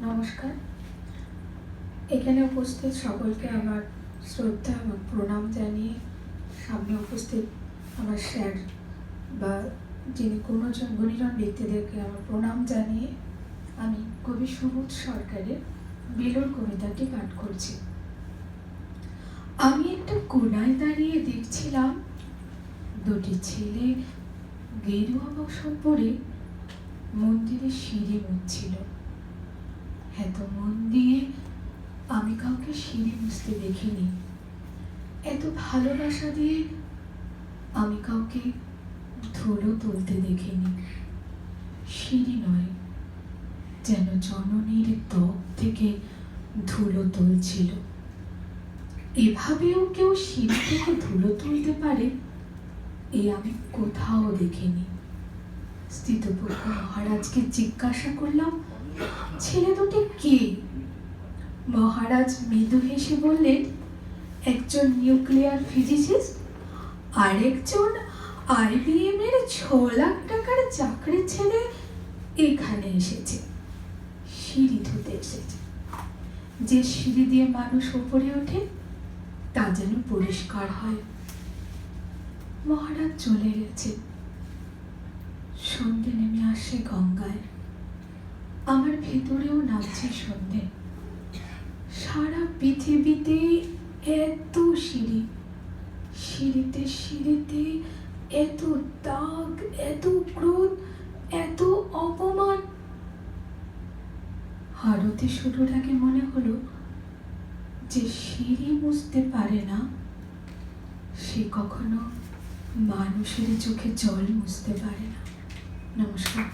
নমস্কার। এখানে উপস্থিত সকলকে আমার শ্রদ্ধা এবং প্রণাম জানিয়ে, সামনে উপস্থিত আমার স্যার বা যিনি গুণীজন ব্যক্তিদেরকে আমার প্রণাম জানিয়ে আমি কবি সুবোধ সরকারের বেলুর কবিতাটি পাঠ করছি। আমি একটা কোণায় দাঁড়িয়ে দেখছিলাম দুটি ছেলে গেরুয়া বসন পরে মন্দিরে সিঁড়ি মুছছিল। এত মন দিয়ে আমি কাউকে সিঁড়ি মুছতে দেখিনি, এত ভালোবাসা দিয়ে আমি কাউকে ধুলো তুলতে দেখিনি। সিঁড়ি নয়, যেন জননীর ত্বক থেকে ধুলো তুলছিল। এভাবেও কেউ সিঁড়ি থেকে ধুলো তুলতে পারে এ আমি কোথাও দেখিনি। স্থিতপূর্ব মহারাজকে জিজ্ঞাসা করলাম, ছেলে দুটি কে? মহারাজ মৃদু হেসে বললেন, একজন নিউক্লিয়ার ফিজিসিস্ট, আরেকজন IBM এর 6 লাখ টাকার চাকরি ছেড়ে এখানে এসেছে, সিঁড়ি ধুতে এসেছে। যে সিঁড়ি দিয়ে মানুষ উপরে ওঠে তা যেন পরিষ্কার হয়। মহারাজ চলে গেছে। সন্ধে নেমে আসে গঙ্গায়, আমার ভেতরেও নামছে সন্ধে। সারা পৃথিবীতে এত সিঁড়ি, সিঁড়িতে সিঁড়িতে এত দাগ, এত ক্রোধ, এত অপমান। আরতি শুরুর আগে মনে হলো, যে সিঁড়ি মুছতে পারে না সে কখনো মানুষের চোখে জল মুছতে পারে না। নমস্কার।